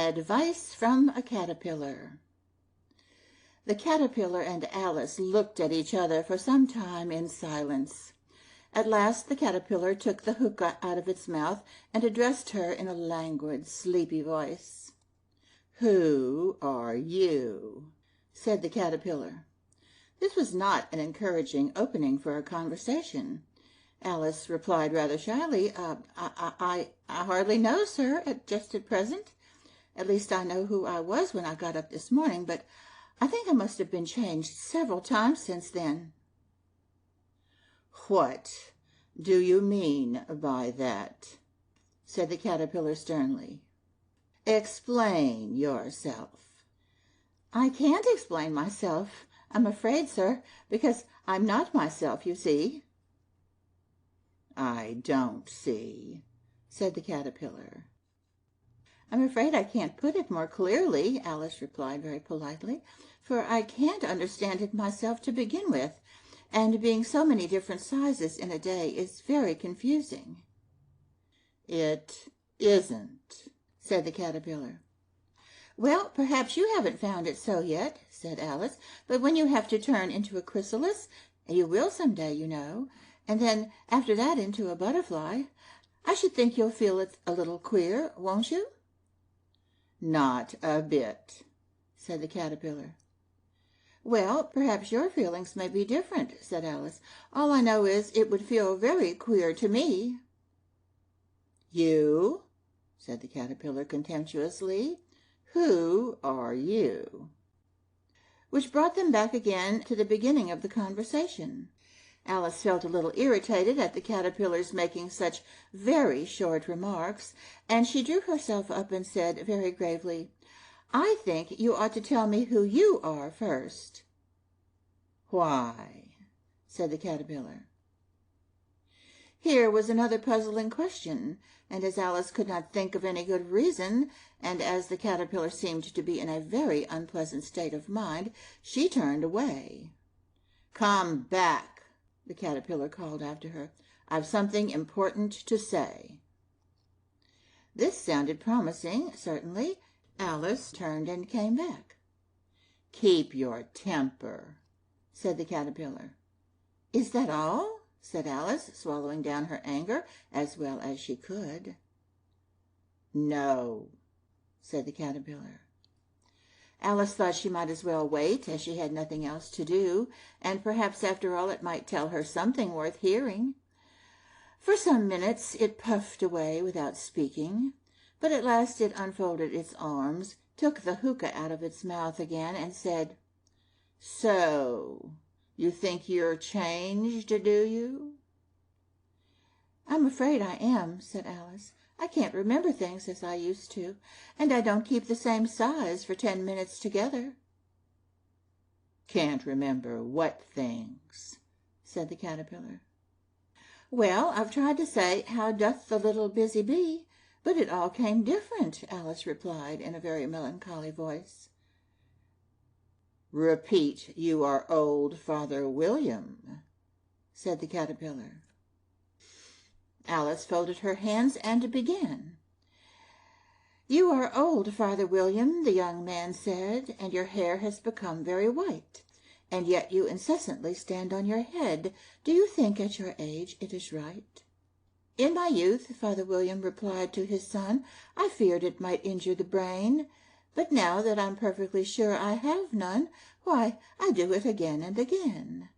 Advice from a Caterpillar. The caterpillar and Alice looked at each other for some time in silence. At last the caterpillar took the hookah out of its mouth and addressed her in a languid, sleepy voice. "Who are you?" said the caterpillar. This was not an encouraging opening for a conversation. Alice replied rather shyly, I hardly know, sir, just at present. At least I know who I was when I got up this morning, but I think I must have been changed several times since then." "What do you mean by that?" said the caterpillar sternly. "Explain yourself." "I can't explain myself, I'm afraid, sir, because I'm not myself, you see." "I don't see," said the caterpillar. "I'm afraid I can't put it more clearly," Alice replied very politely, "for I can't understand it myself to begin with, and being so many different sizes in a day is very confusing." "It isn't," said the caterpillar. "Well, perhaps you haven't found it so yet," said Alice, "but when you have to turn into a chrysalis, you will some day, you know, and then after that into a butterfly, I should think you'll feel it a little queer, won't you?" "Not a bit," said the caterpillar. "Well, perhaps your feelings may be different," said Alice. "All I know is it would feel very queer to me." "You?" said the caterpillar contemptuously. "Who are you?" Which brought them back again to the beginning of the conversation. Alice felt a little irritated at the caterpillar's making such very short remarks, and she drew herself up and said very gravely, "I think you ought to tell me who you are first." "Why?" said the caterpillar. Here was another puzzling question, and as Alice could not think of any good reason, and as the caterpillar seemed to be in a very unpleasant state of mind, she turned away. "Come back," the caterpillar called after her. "I've something important to say." This sounded promising, certainly. Alice turned and came back. "Keep your temper," said the caterpillar. "Is that all?" said Alice, swallowing down her anger as well as she could. "No," said the caterpillar. Alice thought she might as well wait, as she had nothing else to do, and perhaps after all it might tell her something worth hearing. For some minutes it puffed away without speaking, but at last it unfolded its arms, took the hookah out of its mouth again, and said, "So you think you're changed, do you?" "I'm afraid I am," said Alice. "I can't remember things as I used to, and I don't keep the same size for 10 minutes together." "Can't remember what things?" said the caterpillar. "Well, I've tried to say, 'How doth the little busy bee?' but it all came different," Alice replied in a very melancholy voice. "Repeat, 'You are old, Father William,'" said the caterpillar. Alice folded her hands and began. "You are old, Father William," the young man said, "and your hair has become very white, and yet you incessantly stand on your head. Do you think at your age it is right?" "In my youth," Father William replied to his son, "I feared it might injure the brain, but now that I'm perfectly sure I have none, why, I do it again and again."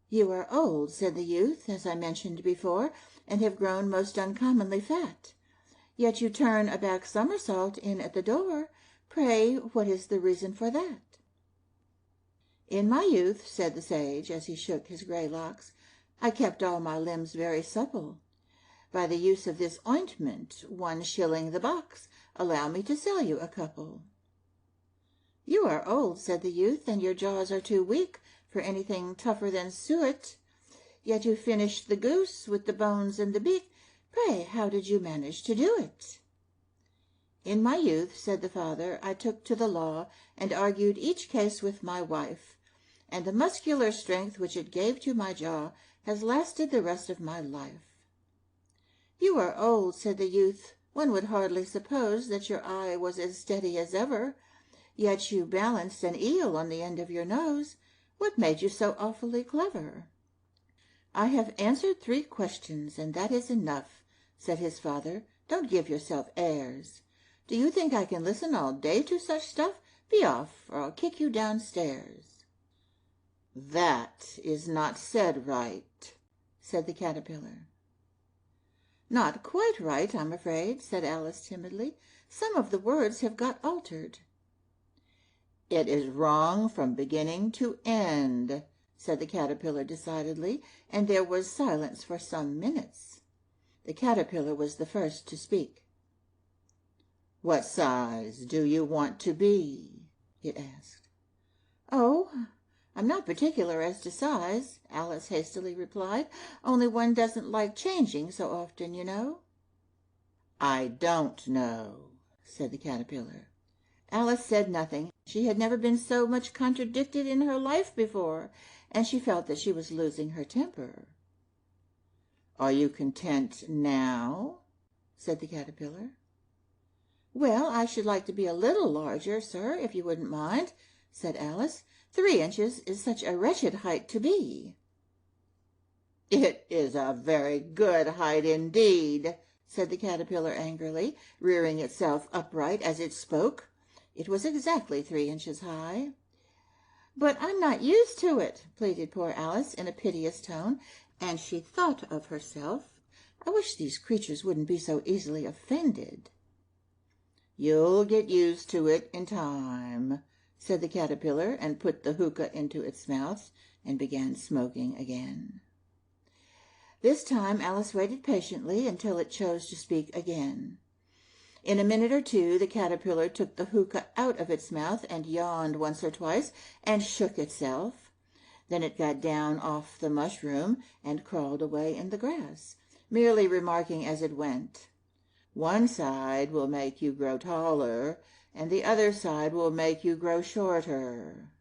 "You are old," said the youth, "as I mentioned before, and have grown most uncommonly fat. Yet you turn a back somersault in at the door. Pray, what is the reason for that?" "In my youth," said the sage, as he shook his grey locks, "I kept all my limbs very supple. By the use of this ointment, 1 shilling the box. Allow me to sell you a couple." "You are old," said the youth, "and your jaws are too weak for anything tougher than suet. Yet you finished the goose with the bones and the beak. Pray, how did you manage to do it?" "In my youth," said the father, "I took to the law and argued each case with my wife, and the muscular strength which it gave to my jaw has lasted the rest of my life." "You are old," said the youth. One would hardly suppose that your eye was as steady as ever, yet you balanced an eel on the end of your nose. What made you so awfully clever?" "I have answered 3 questions, and that is enough," said his father. "Don't give yourself airs. Do you think I can listen all day to such stuff? Be off, or I'll kick you downstairs." "That is not said right," said the caterpillar. "Not quite right, I'm afraid," said Alice timidly. "Some of the words have got altered." "It is wrong from beginning to end," said the caterpillar decidedly, and there was silence for some minutes. The caterpillar was the first to speak. "What size do you want to be?" it asked. "Oh, I'm not particular as to size," Alice hastily replied, "only one doesn't like changing so often, you know." "I don't know," said the caterpillar. Alice said nothing. She had never been so much contradicted in her life before, and she felt that she was losing her temper. "Are you content now?" said the caterpillar. "Well, I should like to be a little larger, sir, if you wouldn't mind," said Alice. 3 inches is such a wretched height to be." "It is a very good height indeed," said the caterpillar angrily, rearing itself upright as it spoke. It was exactly 3 inches high. "But I'm not used to it," pleaded poor Alice in a piteous tone, and she thought of herself, "I wish these creatures wouldn't be so easily offended." "You'll get used to it in time," said the caterpillar, and put the hookah into its mouth and began smoking again. This time Alice waited patiently until it chose to speak again. In a minute or two the caterpillar took the hookah out of its mouth and yawned once or twice and shook itself. Then it got down off the mushroom and crawled away in the grass, merely remarking as it went, "One side will make you grow taller, and the other side will make you grow shorter."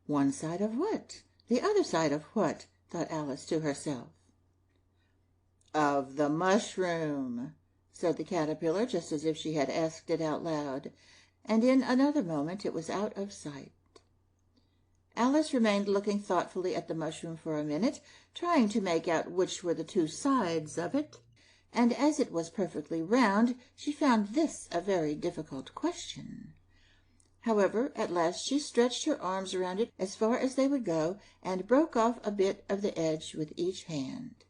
"One side of what? The other side of what?" thought Alice to herself. "Of the mushroom," said the caterpillar, just as if she had asked it out loud, and in another moment it was out of sight. Alice remained looking thoughtfully at the mushroom for a minute, trying to make out which were the 2 sides of it, and as it was perfectly round, she found this a very difficult question. However, at last she stretched her arms around it as far as they would go, and broke off a bit of the edge with each hand.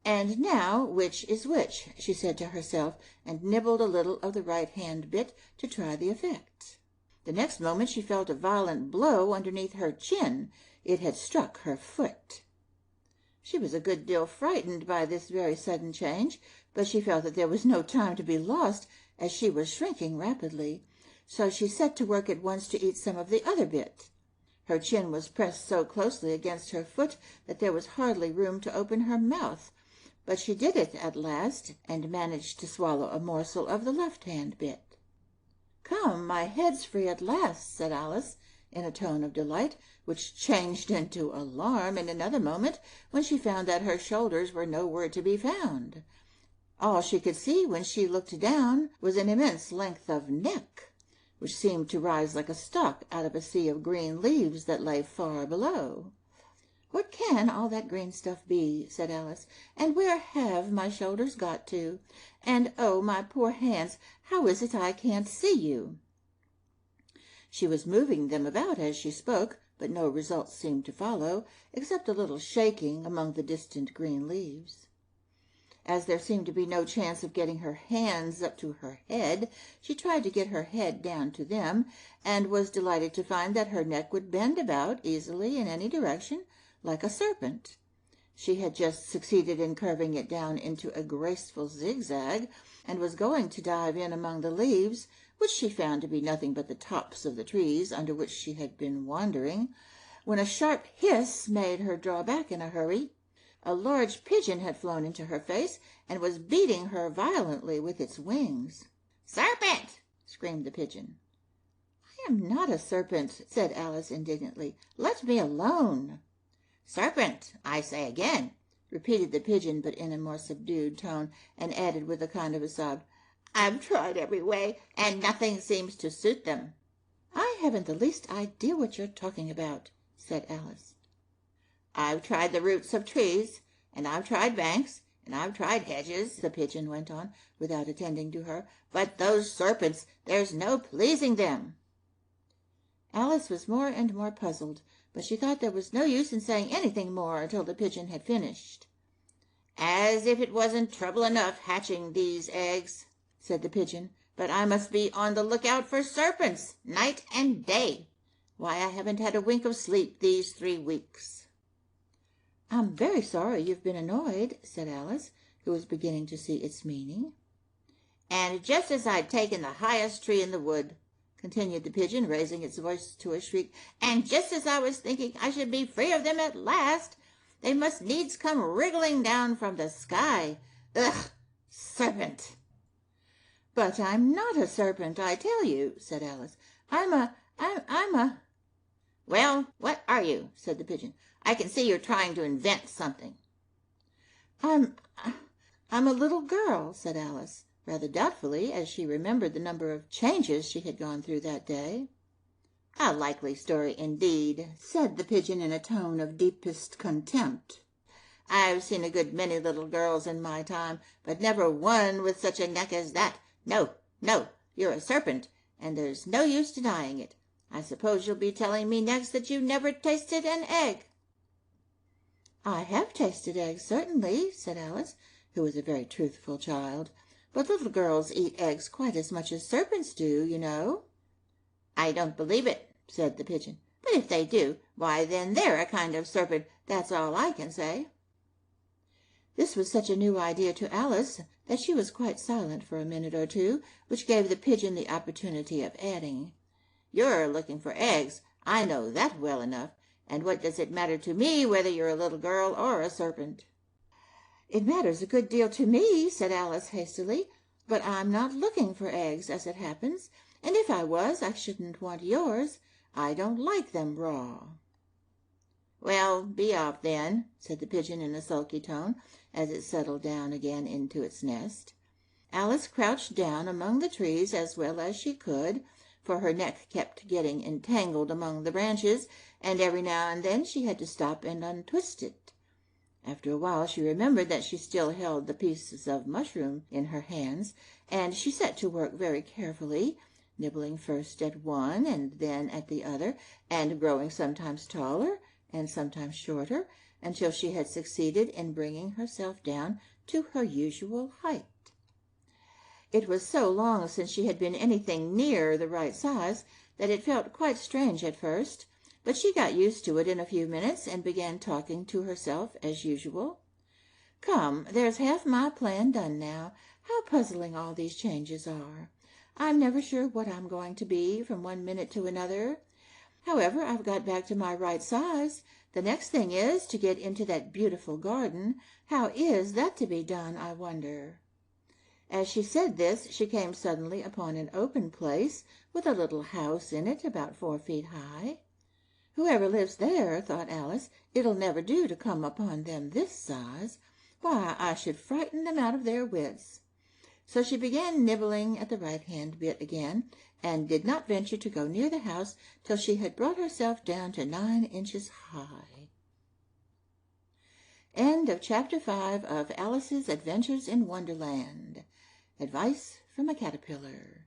"And now, which is which?" she said to herself, and nibbled a little of the right-hand bit to try the effect. The next moment she felt a violent blow underneath her chin. It had struck her foot. She was a good deal frightened by this very sudden change, but she felt that there was no time to be lost, as she was shrinking rapidly, so she set to work at once to eat some of the other bit. Her chin was pressed so closely against her foot that there was hardly room to open her mouth, but she did it at last, and managed to swallow a morsel of the left-hand bit. "Come, my head's free at last," said Alice, in a tone of delight, which changed into alarm in another moment when she found that her shoulders were nowhere to be found. All she could see when she looked down was an immense length of neck, which seemed to rise like a stalk out of a sea of green leaves that lay far below. "What can all that green stuff be?" said Alice, "and where have my shoulders got to? And, oh, my poor hands, how is it I can't see you?" She was moving them about as she spoke, but no result seemed to follow, except a little shaking among the distant green leaves. As there seemed to be no chance of getting her hands up to her head, she tried to get her head down to them, and was delighted to find that her neck would bend about easily in any direction, like a serpent. She had just succeeded in curving it down into a graceful zigzag, and was going to dive in among the leaves, which she found to be nothing but the tops of the trees under which she had been wandering, when a sharp hiss made her draw back in a hurry. A large pigeon had flown into her face, and was beating her violently with its wings. "Serpent!" screamed the pigeon. "I am not a serpent," said Alice indignantly. "Let me alone." "Serpent, I say again. repeated the pigeon, but in a more subdued tone, and added with a kind of a sob, "I've tried every way, and nothing seems to suit them." "I haven't the least idea what you're talking about," said Alice. "I've tried the roots of trees, and I've tried banks, and I've tried hedges," the pigeon went on, without attending to her, "but those serpents, there's no pleasing them." Alice was more and more puzzled, but she thought there was no use in saying anything more until the pigeon had finished. "As if it wasn't trouble enough hatching these eggs," said the pigeon, "but I must be on the lookout for serpents night and day. Why, I haven't had a wink of sleep these 3 weeks." "I'm very sorry you've been annoyed," said Alice, who was beginning to see its meaning. "And just as I'd taken the highest tree in the wood," continued the pigeon, raising its voice to a shriek, "and just as I was thinking I should be free of them at last, they must needs come wriggling down from the sky. Ugh! Serpent!" "But I'm not a serpent, I tell you," said Alice. I'm a—" "Well, what are you?" said the pigeon. "I can see you're trying to invent something." I'm a little girl," said Alice, rather doubtfully, as she remembered the number of changes she had gone through that day. "A likely story indeed," said the pigeon in a tone of deepest contempt. "I've seen a good many little girls in my time, but never one with such a neck as that. No, no, you're a serpent, and there's no use denying it. I suppose you'll be telling me next that you never tasted an egg." "I have tasted eggs, certainly," said Alice, who was a very truthful child. "But little girls eat eggs quite as much as serpents do, you know." "I don't believe it," said the pigeon. "But if they do, why then they're a kind of serpent, that's all I can say." This was such a new idea to Alice that she was quite silent for a minute or two, which gave the pigeon the opportunity of adding, "You're looking for eggs, I know that well enough, and what does it matter to me whether you're a little girl or a serpent?" "It matters a good deal to me," said Alice hastily, "but I'm not looking for eggs, as it happens, and if I was I shouldn't want yours. I don't like them raw." "Well, be off then," said the pigeon in a sulky tone, as it settled down again into its nest. Alice crouched down among the trees as well as she could, for her neck kept getting entangled among the branches, and every now and then she had to stop and untwist it. After a while she remembered that she still held the pieces of mushroom in her hands, and she set to work very carefully, nibbling first at one and then at the other, and growing sometimes taller and sometimes shorter, until she had succeeded in bringing herself down to her usual height. It was so long since she had been anything near the right size that it felt quite strange at first, but she got used to it in a few minutes and began talking to herself as usual. "Come, there's half my plan done now. How puzzling all these changes are! I'm never sure what I'm going to be from one minute to another. However, I've got back to my right size. The next thing is to get into that beautiful garden. How is that to be done, I wonder?" As she said this, she came suddenly upon an open place with a little house in it about 4 feet high. "Whoever lives there," thought Alice, "it'll never do to come upon them this size. Why, I should frighten them out of their wits." So she began nibbling at the right-hand bit again, and did not venture to go near the house till she had brought herself down to 9 inches high. End of Chapter 5 of Alice's Adventures in Wonderland. Advice from a Caterpillar.